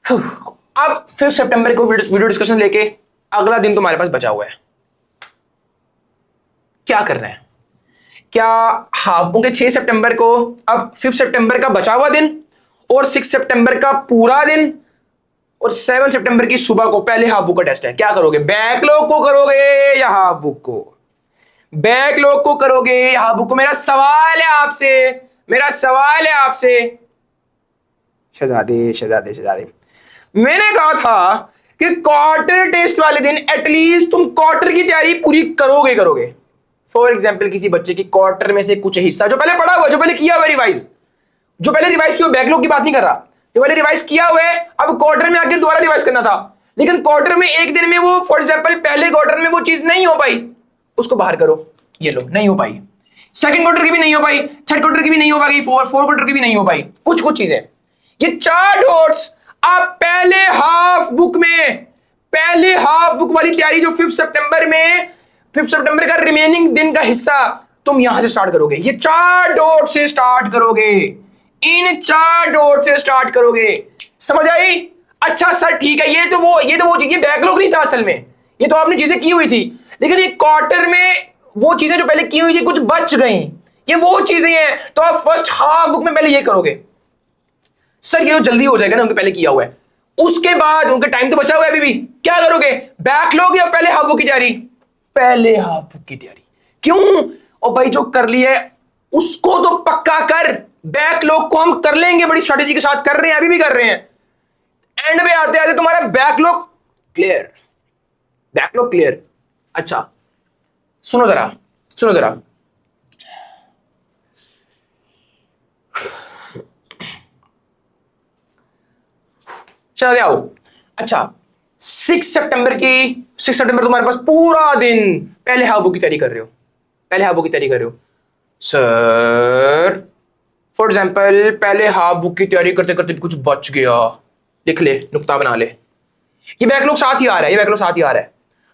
अब 5 सितंबर को वीडियो डिस्कशन लेके अगला दिन तुम्हारे पास बचा हुआ है, क्या करना है? क्या हाफ, क्योंकि 6 सितंबर को, अब 5 सितंबर का बचा हुआ दिन और 6 सितंबर का पूरा दिन और 7 सितंबर की सुबह को पहले हाफ बुक का टेस्ट है, क्या करोगे? बैकलॉग को करोगे या हाफ बुक को? बैकलॉग को करोगे या हाफ बुक को? मेरा सवाल है आपसे, मेरा सवाल है आपसे शहजादे शहजादे शहजादे, मैंने कहा था कि क्वार्टर टेस्ट वाले दिन एटलीस्ट तुम क्वार्टर की तैयारी पूरी करोगे करोगे। फॉर एग्जाम्पल किसी बच्चे की क्वार्टर में से कुछ हिस्सा जो पहले पढ़ा हुआ, जो पहले किया हुआ रिवाइज, जो पहले रिवाइज किया, बैकलॉग की बात नहीं कर रहा, जो पहले रिवाइज किया हुआ है, अब क्वार्टर में आके दोबारा रिवाइज करना था, लेकिन क्वार्टर में एक दिन में वो फॉर एग्जाम्पल पहले क्वार्टर में वो चीज नहीं हो पाई, उसको बाहर करो। ये लो, नहीं हो पाई, सेकंड क्वार्टर की भी नहीं हो पाई, थर्ड क्वार्टर की भी नहीं हो पाई, फोर्थ क्वार्टर की भी नहीं हो पाई, कुछ कुछ चीजें। ये 4 डॉट्स आप पहले हाफ बुक में, पहले हाफ बुक वाली तैयारी जो 5 सितंबर में, 5 सितंबर का रिमेनिंग दिन का हिस्सा तुम यहां से स्टार्ट करोगे। ये 4 डॉट से स्टार्ट करोगे, इन 4 डॉट से स्टार्ट करोगे। समझ आई? अच्छा सर ठीक है, ये तो वो ये बैकलॉग नहीं था असल में, ये तो आपने चीजें की हुई थी, लेकिन ये क्वार्टर में वो चीजें जो पहले की हुई थी कुछ बच गई, ये वो चीजें हैं, तो आप फर्स्ट हाफ बुक में पहले ये करोगे। सर ये तो जल्दी हो जाएगा ना, उनके पहले किया हुआ है, उसके बाद उनका टाइम तो बचा हुआ है अभी भी, क्या करोगे? बैकलॉग या पहले हाफ बुक की तैयारी? पहले हाफ बुक की तैयारी। क्यों? और भाई जो कर लिया है उसको तो पक्का कर, बैकलॉग को हम कर लेंगे, बड़ी स्ट्रेटेजी के साथ कर रहे हैं, अभी भी कर रहे हैं। एंड में आते आते तुम्हारा बैकलॉग क्लियर, बैकलॉग क्लियर। अच्छा सुनो जरा, सुनो जरा, चलो आओ। अच्छा 6 सितंबर तुम्हारे पास पूरा दिन पहले हाफ बुक की तैयारी कर रहे हो, पहले हाफ बुक की तैयारी कर रहे हो। सर फॉर एग्जाम्पल पहले हाफ बुक की तैयारी करते करते कुछ बच गया, लिख ले, नुक्ता बना ले, ये बैकलॉग साथ ही आ रहा है, ये बैकलॉग साथ ही आ रहा है।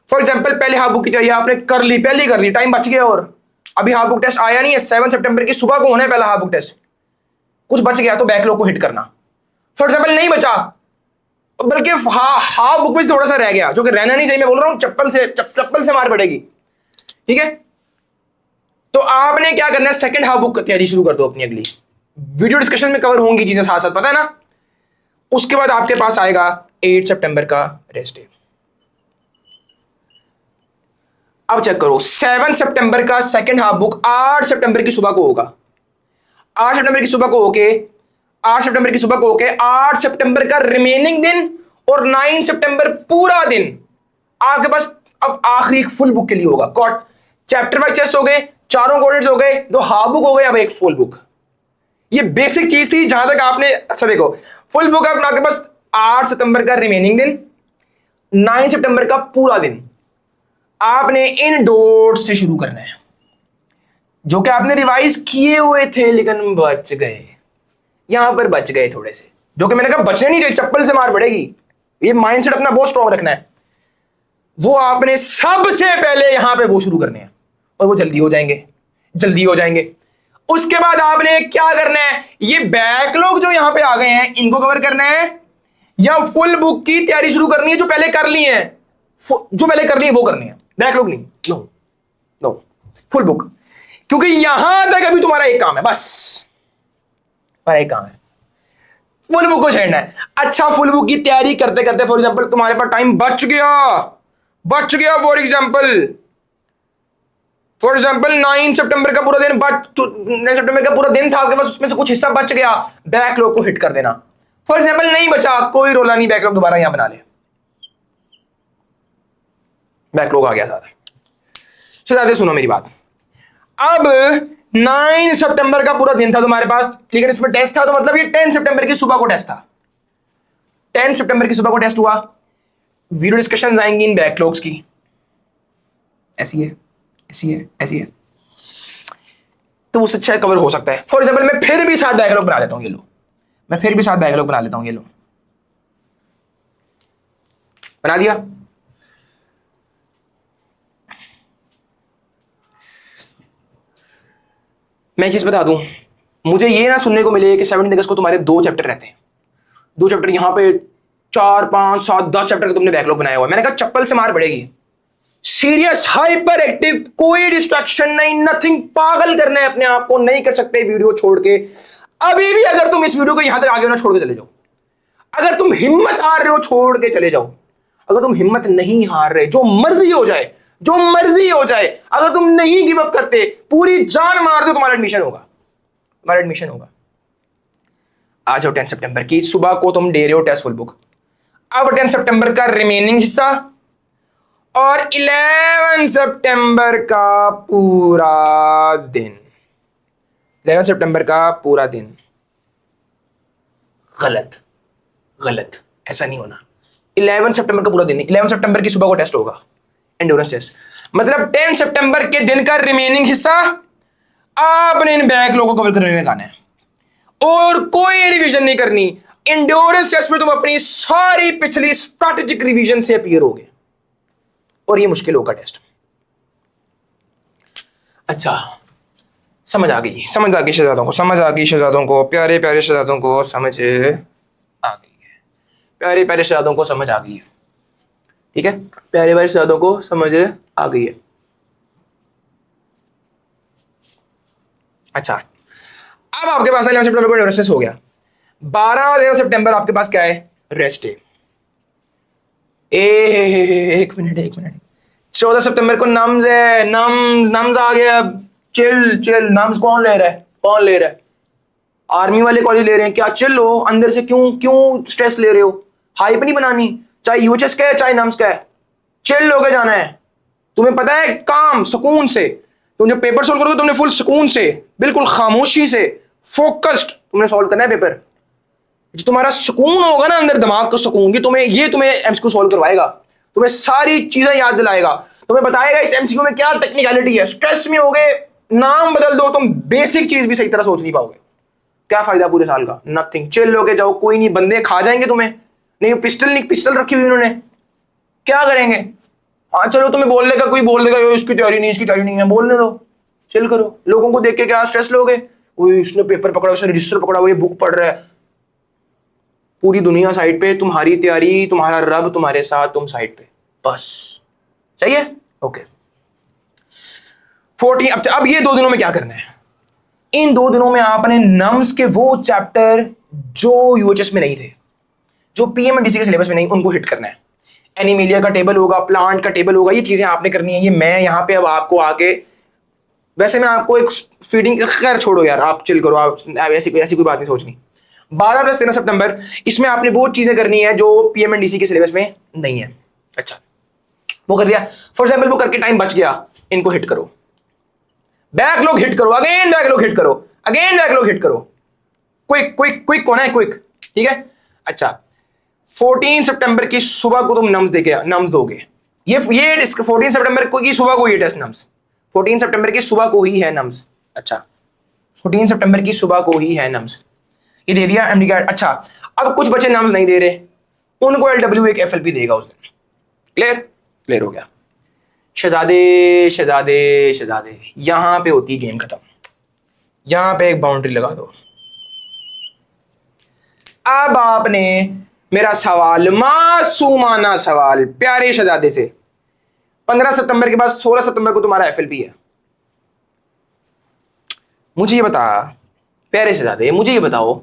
फॉर एग्जाम्पल पहले हाफ बुक की तैयारी आपने कर ली, पहले कर ली, टाइम बच गया, और अभी हाफ बुक टेस्ट आया नहीं है, 7 सितंबर की सुबह को होना है पहला हाफ बुक टेस्ट, कुछ बच गया तो बैकलॉग को हिट करना। फॉर एग्जाम्पल नहीं बचा, बल्कि हाफ बुक में थोड़ा सा रह गया, जो कि रहना नहीं चाहिए, मैं बोल रहा हूं चप्पल से मार पड़ेगी, ठीक है? तो आपने क्या करना है, सेकंड हाफ बुक की तैयारी शुरू कर दो अपनी, अगली वीडियो डिस्कशन में कवर होंगी चीजें साथ साथ, पता है ना। उसके बाद आपके पास आएगा 8 सितंबर का रेस्ट डे। अब चेक करो, 7 सितंबर का सेकंड हाफ बुक 8 सितंबर की सुबह को होगा, 8 सितंबर की सुबह को होके 8 सितंबर की सुबह को होके 8 सितंबर का रिमेनिंग दिन और 9 सितंबर पूरा दिन आपके पास अब आखिरी एक फुल बुक के लिए होगा। चैप्टर वाइज टेस्ट हो गए, चारों कोडेट्स हो गए, 2 हाफ बुक हो गए, अब एक फुल बुक। ये बेसिक चीज थी जहां तक आपने, अच्छा देखो, फुल बुक अब आपके पास 8 सितंबर का रिमेनिंग दिन, 9 सितंबर का पूरा दिन आपने इन डॉट से शुरू करना है, जो कि आपने रिवाइज किए हुए थे लेकिन बच गए, यहां पर बच गए थोड़े से, जो कि मैंने कहा बचने नहीं चाहिए, चप्पल से मार पड़ेगी। ये माइंडसेट अपना बहुत स्ट्रांग रखना है, वो आपने सबसे पहले यहां पे वो शुरू करने हैं, और वो जल्दी हो जाएंगे, जल्दी हो जाएंगे। उसके बाद आपने क्या करना है, ये बैकलॉग जो यहां पे आ गए हैं इनको कवर करना है, या फुल बुक की तैयारी शुरू करनी है, जो पहले कर ली है, जो पहले कर ली है वो करनी है, बैकलॉग नहीं। नो नो, फुल बुक, क्योंकि यहां तक अभी तुम्हारा एक काम है, बस तुम्हारा एक काम है, फुल बुक को छेड़ना है। अच्छा फुल बुक की तैयारी करते करते फॉर एग्जांपल तुम्हारे पास टाइम बच गया फॉर एग्जांपल 9 सितंबर का पूरा दिन 9 सितंबर का पूरा दिन था आपके पास, उसमें से कुछ हिस्सा बच गया, बैकलॉग को हिट कर देना। फॉर एग्जांपल नहीं बचा, कोई रोला नहीं, बैकलॉग दोबारा यहां बना ले, बैकलॉग आ गया साथ। शहजादे सुनो मेरी बात, अब 9 सितंबर का पूरा दिन था तुम्हारे पास, लेकिन इसमें टेस्ट था, तो मतलब ये 10 सितंबर की सुबह को टेस्ट था, 10 सितंबर की सुबह को टेस्ट हुआ। वीडियो डिस्कशंस आएंगी इन बैकलॉग्स की, ऐसी है, ऐसी है, ऐसी है, तो उससे अच्छा कवर हो सकता है। फॉर एग्जांपल मैं फिर भी साथ बैकलॉग बना लेता हूं, ये लो, मैं फिर भी साथ बैकलॉग बना लेता हूं, ये लो, बना दिया। मैं चीज बता दूं, मुझे ये ना सुनने को मिले कि 17 अगस्त को तुम्हारे 2 चैप्टर रहते हैं, 2 चैप्टर, यहां पे 4, 5, 7, 10 चैप्टर का तुमने बैकलॉग बनाया हुआ है। मैंने कहा चप्पल से मार पड़ेगी, सीरियस, हाइपर एक्टिव, कोई डिस्ट्रैक्शन नहीं, नथिंग, पागल करना है अपने आप को, नहीं कर सकते वीडियो छोड़ के। अभी भी अगर तुम इस वीडियो को यहां तक आगे ना छोड़ के चले जाओ, अगर तुम हिम्मत हार रहे हो छोड़ के चले जाओ। अगर तुम हिम्मत नहीं हार रहे, जो मर्जी हो जाए, जो मर्जी हो जाए, अगर तुम नहीं गिव अप करते, पूरी जान मार दो, तुम्हारा एडमिशन होगा, तुम्हारा एडमिशन होगा। आ जाओ 10 सितंबर की सुबह को तुम दे रहे हो टेस्ट फुल बुक। अब 10 सितंबर का रिमेनिंग हिस्सा और 11 सितंबर का पूरा दिन, 11 सितंबर का पूरा दिन। गलत, गलत, ऐसा नहीं होना। 11 सितंबर का पूरा दिन नहीं, 11 सितंबर की सुबह को टेस्ट होगा, एंड्योरेंस टेस्ट। मतलब 10 सितंबर के दिन का रिमेनिंग हिस्सा आपने इन बैकलॉग को कवर करने में लगाना है और कोई रिवीजन नहीं करनी। एंड्योरेंस टेस्ट में तुम अपनी सारी पिछली स्ट्रैटेजिक रिवीजन से अपीयर होगे और ये मुश्किल होगा टेस्ट। अच्छा, समझ आ गई, समझ आ गई शहजादों को, समझ आ गई शहजादों को, प्यारे प्यारे शहजादों को समझ आ गई है, प्यारे प्यारे शहजादों को समझ आ गई है। ठीक है, प्यारे प्यारे शहजादों को समझ आ गई है। अच्छा, अब आपके पास 11 सितंबर को रेस्ट हो गया। 12 और 13 सितंबर आपके पास क्या है? Rest day. एक मिनट 14 सितंबर को नम्स है, नम्स आ गया। चिल चिल, नम्स कौन ले रहा है? कौन ले रहा है? आर्मी वाले कॉलेज ले रहे हैं क्या? चिल हो, अंदर से क्यों स्ट्रेस ले रहे हो? हाइप नहीं बनानी, चाहे यूएचएस का है चाहे नम्स का है, चिल होके जाना है। तुम्हें पता है, काम सुकून से तुम जब पेपर सोल्व करोगे, तुमने फुल सुकून से, बिल्कुल खामोशी से, फोकस्ड तुमने सॉल्व करना है पेपर। जो तुम्हारा सुकून होगा ना अंदर, दिमाग का सुकून, तुम्हें एमसीक्यू सॉल्व करवाएगा, तुम्हें सारी चीजें याद दिलाएगा, तुम्हें बताएगा इस एमसीक्यू में क्या टेक्निकलिटी है। स्ट्रेस में होगे, नाम बदल दो, तुम बेसिक चीज भी सही तरह सोच नहीं पाओगे। क्या फायदा पूरे साल का? नथिंग। चिल होके जाओ, कोई नहीं, बंदे खा जाएंगे तुम्हें। नहीं पिस्टल रखी हुई उन्होंने, क्या करेंगे? हाँ चलो, तुम्हें बोलने का कोई बोल देगा इसकी तैयारी नहीं, इसकी तैयारी नहीं है, बोलने दो, चिल करो। लोगों को देख के क्या स्ट्रेस लोगे? इसने पेपर पकड़ा, उसने रजिस्टर पकड़ा, वो ये बुक पढ़ रहा है। पूरी दुनिया साइड पे, तुम्हारी तैयारी, तुम्हारा रब तुम्हारे साथ, तुम साइड पे, बस। सही है? ओके। 14 अब ये 2 दिनों में क्या करना है? इन 2 दिनों में आपने नम्स के वो चैप्टर जो यूएचएस में नहीं थे, जो पीएमएनडीसी के सिलेबस में नहीं, उनको हिट करना है। एनिमिलिया का टेबल होगा, प्लांट का टेबल होगा, ये चीजें आपने करनी है। ये मैं यहाँ पे अब आपको आके, वैसे मैं आपको एक फीडिंग, खैर छोड़ो यार, आप चिल करो, आप ऐसी कोई बात नहीं सोचनी। 12 प्लस 13 सितंबर, इसमें आपने वो चीजें करनी है जो पीएमएनडीसी के सिलेबस में नहीं है। अच्छा, वो कर लिया। फॉर एग्जाम्पल वो करके टाइम बच गया, इनको हिट करो, बैकलॉग हिट करो, अगेन बैकलॉग हिट करो, अगेन बैकलॉग हिट करो। क्विक कौन है? क्विक, ठीक है। अच्छा, 14 सितंबर की सुबह को तुम नम्स दोगे। ये 14 सितंबर को की सुबह को ये टेस्ट नम्स, 14 सितंबर की सुबह को ही है नम्स। अच्छा, 14 सितंबर की सुबह को ही है नम्स, ये दे दिया एमडी कार्ड। अच्छा, अब कुछ बच्चे नम्स नहीं दे रहे, उनको एलडब्ल्यू एक एफएलपी देगा उस दिन। क्लियर हो गया। शहजादे, यहां पे होती गेम खत्म, यहां पे एक बाउंड्री लगा दो। अब आपने मेरा सवाल, मासूमाना सवाल, प्यारे शहजादे से, 15 सितंबर के बाद 16 सितंबर को तुम्हारा एफएलपी है। मुझे ये बता, प्यारे शहजादे, मुझे ये बताओ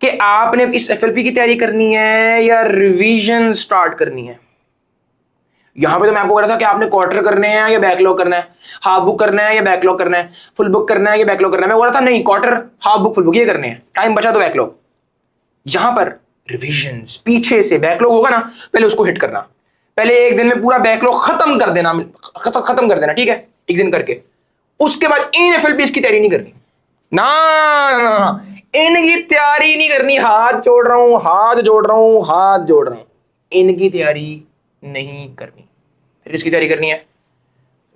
कि आपने इस एफएलपी की तैयारी करनी है या रिवीजन स्टार्ट करनी है? यहां पे तो मैं आपको कह रहा था कि आपने क्वार्टर करने हैं या बैकलॉग करना है, हाफ बुक करना है या बैकलॉग करना है, फुल बुक करना है या बैकलॉग करना है। मैं बोल रहा था नहीं, quarter, half book, full book ये करने हैं, टाइम बचा तो बैकलॉग। यहां पर रिवीजन पीछे से, बैकलॉग होगा ना, पहले उसको हिट करना, पहले एक दिन में पूरा बैकलॉग खत्म कर देना, खत्म कर देना, ठीक है, एक दिन करके। उसके बाद इन एफएलपी की तैयारी नहीं करनी, ना, इनकी तैयारी नहीं करनी। हाथ जोड़ रहा हूं, इनकी तैयारी नहीं करनी। फिर इसकी तैयारी करनी है,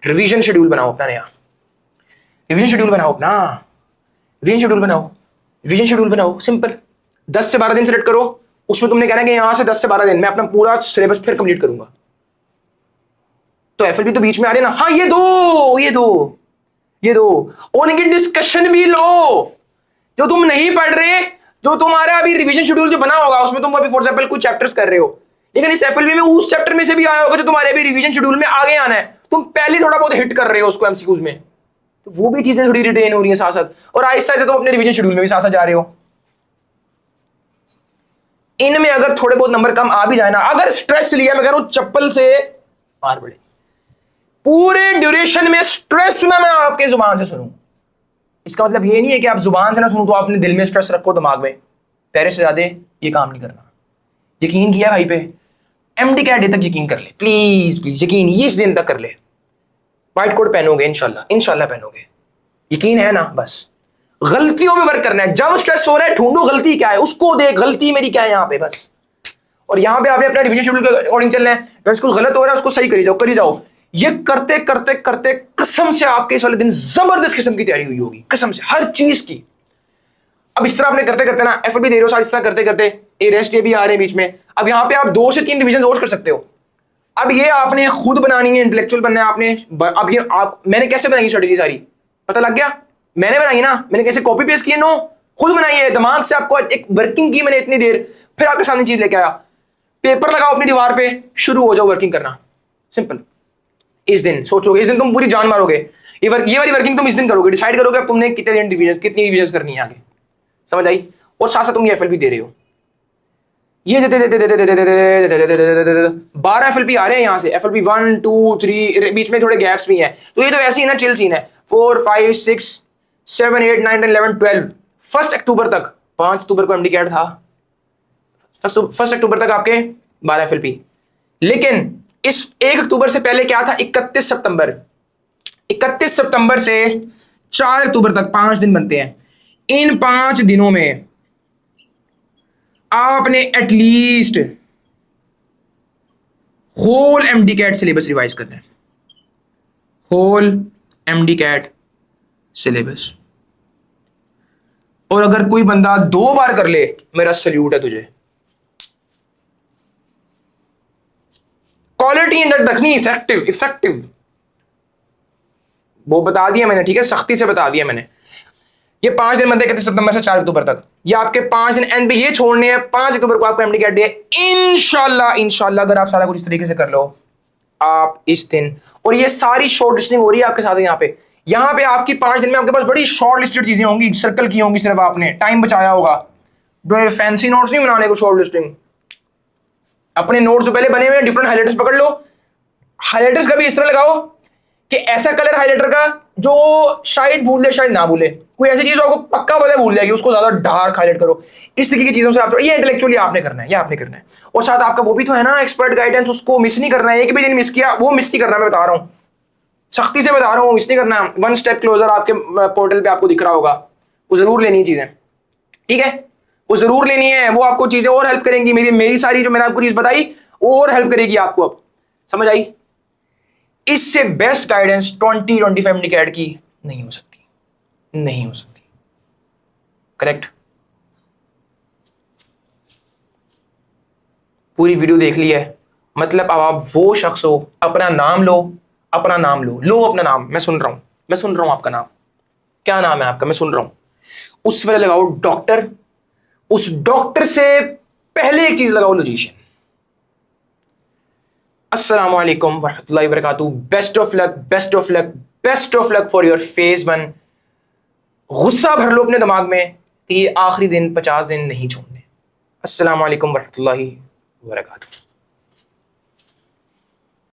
रिवीजन शेड्यूल बनाओ अपना नया, रिवीजन शेड्यूल बनाओ, सिंपल। 10 से 12 दिन सेलेक्ट करो, उसमें तुमने कहना है कि यहां से 10 से 12 दिन मैं अपना पूरा सिलेबस फिर कंप्लीट करूंगा। तो एफएलपी तो बीच में आ रहे ना, हाँ ये दो और इनकी डिस्कशन भी लो। जो तुम नहीं पढ़ रहे, जो तुम्हारा अभी रिवीजन शेड्यूल जो बना होगा, उसमें तुम अभी फॉर एग्जांपल कुछ चैप्टर्स कर रहे हो, लेकिन इस एफएलपी में उस चैप्टर में से भी आया होगा जो तुम्हारे अभी रिवीजन शेड्यूल में आगे आना है, तुम पहले थोड़ा बहुत हिट कर रहे हो उसको एमसीक्यूज में, तो वो भी चीजें थोड़ी रिटेन हो रही है साथ साथ, और आहिस्ता आहिस्ता तुम अपने रिवीजन शेड्यूल में भी साथ साथ जा रहे हो। इनमें अगर थोड़े बहुत नंबर कम आ भी जाए ना, अगर स्ट्रेस लिया, मैं कह रहा हूं चप्पल से मार पड़े। पूरे ड्यूरेशन में स्ट्रेस ना मैं आपके जुबान से सुनूं। इसका मतलब ये नहीं है कि आप जुबान से ना सुनूं तो आपने दिल में स्ट्रेस रखो, दिमाग में, पैरे से ज्यादा ये काम नहीं करना। यकीन किया भाई पे, एमडी कैट डे तक यकीन कर ले, प्लीज प्लीज यकीन इस दिन तक कर ले। व्हाइट कोट पहनोगे इंशाल्लाह, इंशाल्लाह पहनोगे, यकीन है ना। बस गलतियों में वर्क करना है। जब स्ट्रेस हो रहा है ढूंढो गलती क्या है, उसको देख गलती मेरी क्या है यहाँ पे बस। और यहाँ पे आपने अपना रिवीजन शेड्यूल के अकॉर्डिंग चलना है। जब कुछ गलत हो रहा है उसको सही करी जाओ। ये करते करते करते कसम से आपके इस वाले दिन जबरदस्त किस्म की तैयारी हुई होगी, कसम से हर चीज की। अब इस तरह आपने करते करते ना एफएलबी दे रहे हो साथ, इस तरह करते करते ये रेस्ट ये भी आ रहे हैं बीच में। अब यहाँ पे आप 2 से 3 रिवीजन और कर सकते हो। अब ये आपने खुद बनानी है, इंटेलेक्चुअल बनना है आपने। अब ये आप मैंने कैसे बनाई स्ट्रेटेजी सारी पता लग गया, मैंने बनाई ना, मैंने कैसे कॉपी पेस्ट किए, नो खुद बनाई है, दिमाग से आपको एक वर्किंग की मैंने इतनी देर, फिर आपके सामने चीज लेके आया। पेपर लगाओ अपनी दीवार पे, शुरू हो जाओ वर्किंग करना, सिंपल। इस दिन सोचोगे, इस दिन तुम पूरी जान मारोगे। ये वाली वर्किंग तुम इस दिन करोगे, डिसाइड करोगे अब तुमने कितने रिवीजन, कितनी रिवीजन करनी है आगे, समझ आई। और साथ साथ तुम ये एफएलबी दे रहे हो, ये 12 एफएलपी आ रहे हैं यहाँ से, एफएलपी 1 2 3, बीच में थोड़े गैप्स भी हैं। तो ये तो ऐसे ही ना चिल सीन है। 4 5 6 7 8 9 10 11 12 1 अक्टूबर तक, 5 अक्टूबर को एमडी कैट था, 1 अक्टूबर तक आपके 12 एफएलपी। लेकिन इस 1 अक्टूबर से पहले क्या था, 31 सितंबर, 31 सितंबर से 4 अक्टूबर तक 5 दिन बनते हैं। इन 5 दिनों में आपने at least whole MDCAT syllabus revise करना है, होल एमडी कैट सिलेबस। और अगर कोई बंदा 2 बार कर ले, मेरा सल्यूट है तुझे। क्वालिटी इंडेक्स रखनी, इफेक्टिव वो बता दिया मैंने, ठीक है, सख्ती से बता दिया मैंने। ये 5 दिन बनते 31 सितंबर से 4 अक्टूबर तक, ये आपके 5 दिन एंड पे ये छोड़ने हैं। 5 अक्टूबर को आपको एमडी कैट डे है इंशाल्लाह। अगर आप सारा कुछ इस तरीके से कर लो आप इस दिन, और ये सारी शॉर्ट लिस्टिंग हो रही है आपके साथ यहाँ पे आपकी 5 दिन में आपके पास बड़ी शॉर्ट लिस्टेड चीजें होंगी, सर्कल की होंगी, सिर्फ आपने टाइम बचाया होगा। फैंसी नोट्स नहीं बनाने को, शॉर्ट लिस्टिंग अपने नोट्स पहले बने हुए हैं, डिफरेंट हाइलाइटर्स पकड़ लो। हाइलाइटर्स का भी इस तरह लगाओ कि ऐसा कलर हाइलाइटर का जो शायद भूल ले शायद ना भूले, कोई ऐसी चीज आपको पक्का पता भूल जाएगी, उसको ज्यादा डार्क हाईलाइट करो। इस तरीके की चीजों से आप, ये इंटेलेक्चुअली आपने करना है, ये आपने करना है। और साथ आपका वो भी तो है ना एक्सपर्ट गाइडेंस, उसको मिस नहीं करना है। एक भी दिन मिस किया वो मिस नहीं करना, मैं बता रहा हूँ, सख्ती से बता रहा हूँ, मिस नहीं करना। 1 स्टेप क्लोजर आपके पोर्टल पे आपको दिख रहा होगा, वो जरूर लेनी है चीजें, ठीक है, वो जरूर लेनी है। वो आपको चीजें और हेल्प करेंगी, मेरी सारी जो मैंने आपको चीज बताई और हेल्प करेगी आपको। अब समझ आई। इससे बेस्ट गाइडेंस 2025 एमडी कैट की नहीं हो सकती, नहीं हो सकती, करेक्ट। पूरी वीडियो देख ली है, मतलब अब आप वो शख्स हो, अपना नाम लो, अपना नाम लो अपना नाम। मैं सुन रहा हूं आपका नाम, क्या नाम है आपका, मैं सुन रहा हूं। उस पर लगाओ डॉक्टर, उस डॉक्टर से पहले एक चीज लगाओ लॉजिशियन। अस्सलामु अलैकुम वरहमतुल्लाहि वबरकातुहू। Best of luck, best of luck, best of luck for your phase 1। गुस्सा भर लो अपने दिमाग में कि ये आखिरी दिन 50 दिन नहीं छोड़ने। अस्सलामु अलैकुम वरहमतुल्लाहि वबरकातुहू।